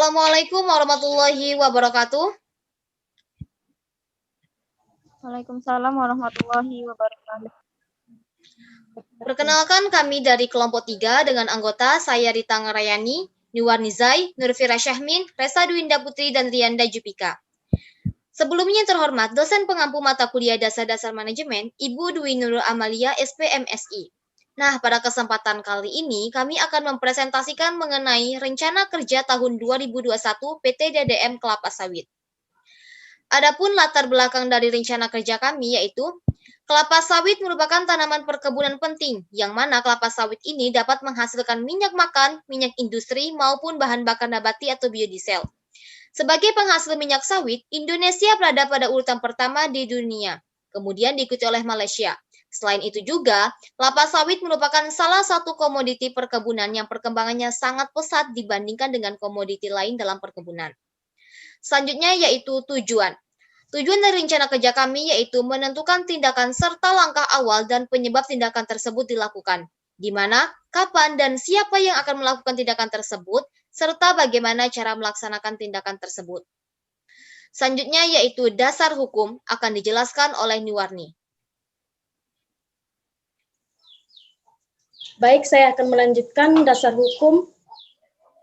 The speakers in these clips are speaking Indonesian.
Assalamualaikum warahmatullahi wabarakatuh. Waalaikumsalam warahmatullahi wabarakatuh. Perkenalkan kami dari kelompok 3 dengan anggota saya Rita Ngerayani, Niwarnizai, Nurfira Syahmin, Resa Dwinda Putri, dan Rianda Jupika. Sebelumnya terhormat dosen pengampu mata kuliah dasar-dasar manajemen, Ibu Dwi Nurul Amalia, SPMSI. Nah, pada kesempatan kali ini kami akan mempresentasikan mengenai rencana kerja tahun 2021 PT DDM Kelapa Sawit. Adapun latar belakang dari rencana kerja kami yaitu kelapa sawit merupakan tanaman perkebunan penting, yang mana kelapa sawit ini dapat menghasilkan minyak makan, minyak industri, maupun bahan bakar nabati atau biodiesel. Sebagai penghasil minyak sawit, Indonesia berada pada urutan pertama di dunia, kemudian diikuti oleh Malaysia. Selain itu juga, kelapa sawit merupakan salah satu komoditi perkebunan yang perkembangannya sangat pesat dibandingkan dengan komoditi lain dalam perkebunan. Selanjutnya yaitu tujuan. Tujuan dari rencana kerja kami yaitu menentukan tindakan serta langkah awal dan penyebab tindakan tersebut dilakukan, di mana, kapan, dan siapa yang akan melakukan tindakan tersebut, serta bagaimana cara melaksanakan tindakan tersebut. Selanjutnya yaitu dasar hukum akan dijelaskan oleh Niwarni. Baik, saya akan melanjutkan dasar hukum.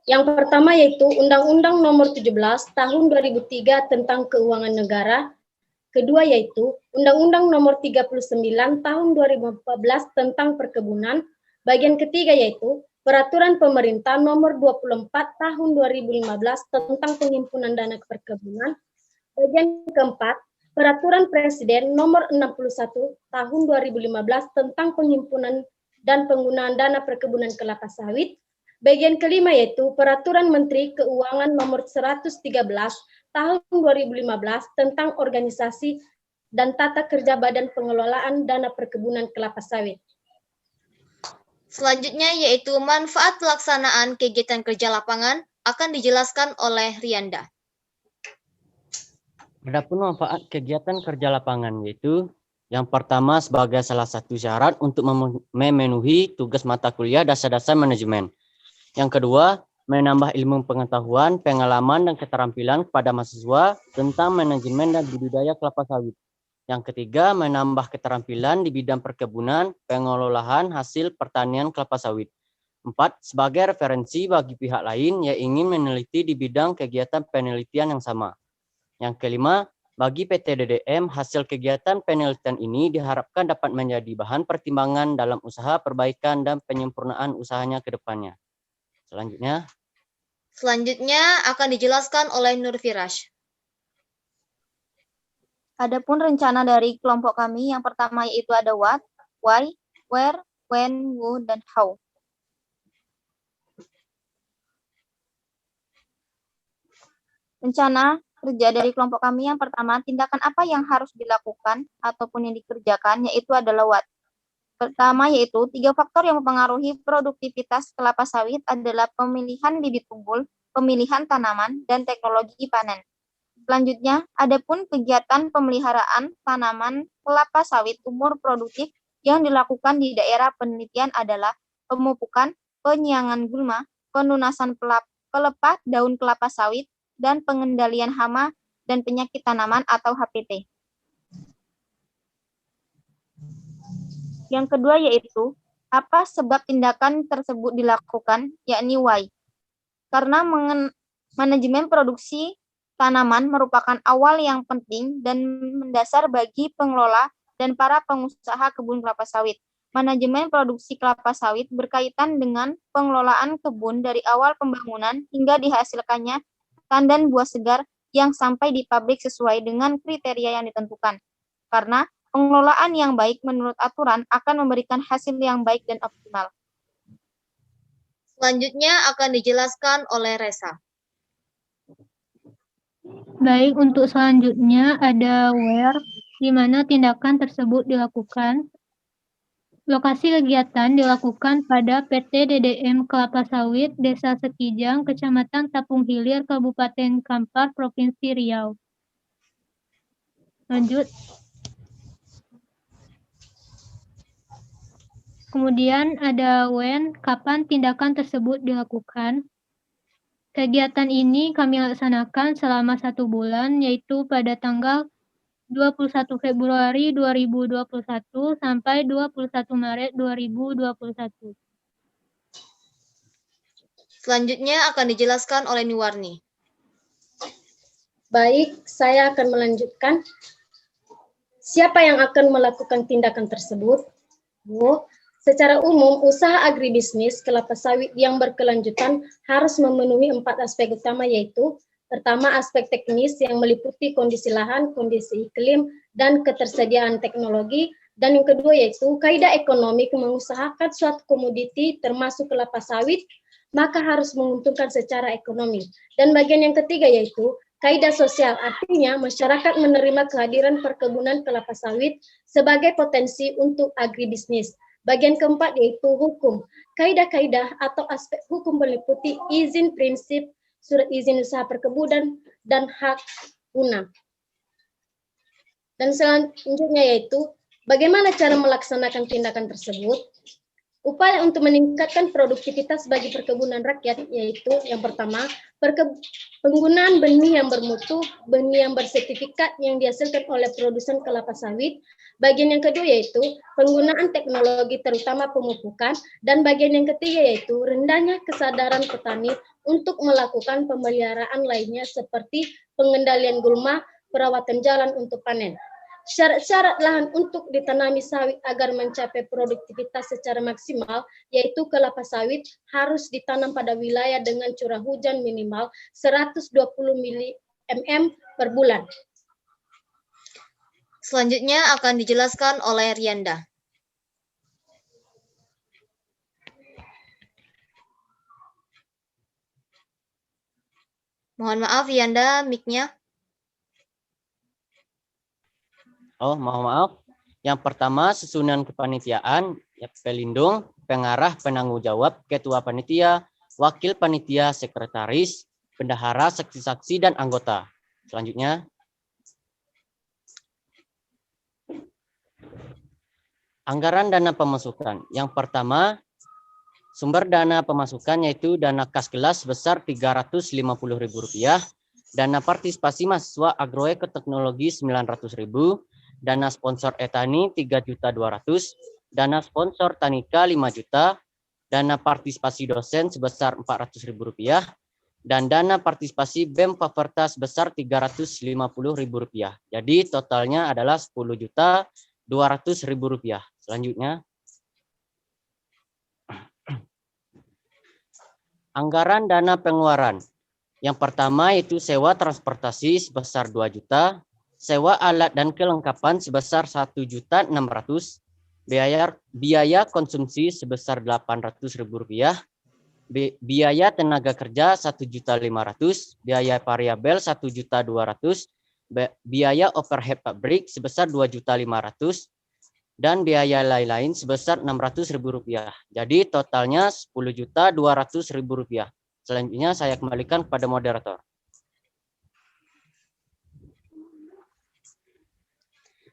Yang pertama yaitu Undang-Undang Nomor 17 Tahun 2003 tentang Keuangan Negara. Kedua yaitu Undang-Undang Nomor 39 Tahun 2014 tentang Perkebunan. Bagian ketiga yaitu Peraturan Pemerintah Nomor 24 Tahun 2015 tentang Penghimpunan Dana Perkebunan. Bagian keempat, Peraturan Presiden Nomor 61 Tahun 2015 tentang Penghimpunan dan Penggunaan Dana Perkebunan Kelapa Sawit. Bagian kelima yaitu Peraturan Menteri Keuangan Nomor 113 Tahun 2015 tentang Organisasi dan Tata Kerja Badan Pengelolaan Dana Perkebunan Kelapa Sawit. Selanjutnya yaitu manfaat pelaksanaan kegiatan kerja lapangan akan dijelaskan oleh Rianda. Adapun manfaat kegiatan kerja lapangan yaitu yang pertama sebagai salah satu syarat untuk memenuhi tugas mata kuliah dasar-dasar manajemen. Yang kedua, menambah ilmu pengetahuan, pengalaman, dan keterampilan kepada mahasiswa tentang manajemen dan budidaya kelapa sawit. Yang ketiga, menambah keterampilan di bidang perkebunan, pengelolaan hasil pertanian kelapa sawit. 4. Sebagai referensi bagi pihak lain yang ingin meneliti di bidang kegiatan penelitian yang sama. Yang kelima, bagi PT DDM, hasil kegiatan penelitian ini diharapkan dapat menjadi bahan pertimbangan dalam usaha perbaikan dan penyempurnaan usahanya ke depannya. Selanjutnya akan dijelaskan oleh Nurfirash. Adapun rencana dari kelompok kami yang pertama yaitu ada what, why, where, when, who, dan how. Rencana kerja dari kelompok kami yang pertama, tindakan apa yang harus dilakukan ataupun yang dikerjakan yaitu adalah what. Pertama yaitu 3 faktor yang mempengaruhi produktivitas kelapa sawit adalah pemilihan bibit unggul, pemilihan tanaman, dan teknologi panen. Selanjutnya, adapun kegiatan pemeliharaan tanaman kelapa sawit umur produktif yang dilakukan di daerah penelitian adalah pemupukan, penyiangan gulma, penunasan pelepah daun kelapa sawit, dan pengendalian hama dan penyakit tanaman atau HPT. Yang kedua yaitu, apa sebab tindakan tersebut dilakukan, yakni why. Karena manajemen produksi tanaman merupakan awal yang penting dan mendasar bagi pengelola dan para pengusaha kebun kelapa sawit. Manajemen produksi kelapa sawit berkaitan dengan pengelolaan kebun dari awal pembangunan hingga dihasilkannya tandan buah segar yang sampai di pabrik sesuai dengan kriteria yang ditentukan. Karena pengelolaan yang baik menurut aturan akan memberikan hasil yang baik dan optimal. Selanjutnya akan dijelaskan oleh Resa. Baik, untuk selanjutnya ada where, di mana tindakan tersebut dilakukan. Lokasi kegiatan dilakukan pada PT DDM Kelapa Sawit, Desa Sekijang, Kecamatan Tapung Hilir, Kabupaten Kampar, Provinsi Riau. Lanjut. Kemudian ada when, kapan tindakan tersebut dilakukan. Kegiatan ini kami laksanakan selama 1 bulan, yaitu pada tanggal 21 Februari 2021 sampai 21 Maret 2021. Selanjutnya akan dijelaskan oleh Niwarni. Baik, saya akan melanjutkan. Siapa yang akan melakukan tindakan tersebut? Secara umum, usaha agribisnis kelapa sawit yang berkelanjutan harus memenuhi 4 aspek utama, yaitu pertama, aspek teknis yang meliputi kondisi lahan, kondisi iklim, dan ketersediaan teknologi. Dan yang kedua yaitu kaidah ekonomi mengusahakan suatu komoditi termasuk kelapa sawit, maka harus menguntungkan secara ekonomi. Dan bagian yang ketiga yaitu kaidah sosial, artinya masyarakat menerima kehadiran perkebunan kelapa sawit sebagai potensi untuk agribisnis. Bagian keempat yaitu hukum. Kaidah-kaidah atau aspek hukum meliputi izin prinsip, surat izin usaha perkebunan, dan hak guna. Dan selanjutnya yaitu bagaimana cara melaksanakan tindakan tersebut. Upaya untuk meningkatkan produktivitas bagi perkebunan rakyat yaitu yang pertama, penggunaan benih yang bermutu, benih yang bersertifikat yang dihasilkan oleh produsen kelapa sawit. Bagian yang kedua yaitu penggunaan teknologi terutama pemupukan, dan bagian yang ketiga yaitu rendahnya kesadaran petani untuk melakukan pemeliharaan lainnya seperti pengendalian gulma, perawatan jalan untuk panen. Syarat-syarat lahan untuk ditanami sawit agar mencapai produktivitas secara maksimal, yaitu kelapa sawit harus ditanam pada wilayah dengan curah hujan minimal 120 mm per bulan. Selanjutnya akan dijelaskan oleh Rianda. Mohon maaf Rianda, mic-nya. Oh, mohon maaf. Yang pertama, susunan kepanitiaan, ya, pelindung, pengarah, penanggung jawab, ketua panitia, wakil panitia, sekretaris, bendahara, saksi-saksi, dan anggota. Selanjutnya, anggaran dana pemasukan. Yang pertama, sumber dana pemasukan yaitu dana kas kelas sebesar Rp350.000, dana partisipasi mahasiswa agroekoteknologi 900.000, dana sponsor Etani 3.200.000, dana sponsor Tanika 5 juta, dana partisipasi dosen sebesar Rp400.000, dan dana partisipasi BEM Faperta sebesar Rp350.000. Jadi totalnya adalah Rp10.200.000. Selanjutnya, anggaran dana pengeluaran. Yang pertama itu sewa transportasi sebesar 2 juta, sewa alat dan kelengkapan sebesar Rp1.600.000, biaya konsumsi sebesar Rp800.000, biaya tenaga kerja Rp1.500.000, biaya variabel Rp1.200.000, biaya overhead pabrik sebesar Rp2.500.000, dan biaya lain-lain sebesar Rp600.000. Jadi totalnya Rp10.200.000. Selanjutnya saya kembalikan kepada moderator.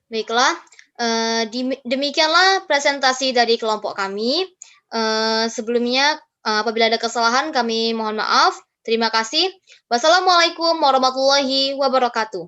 Baiklah, demikianlah presentasi dari kelompok kami. Sebelumnya, apabila ada kesalahan, kami mohon maaf. Terima kasih. Wassalamualaikum warahmatullahi wabarakatuh.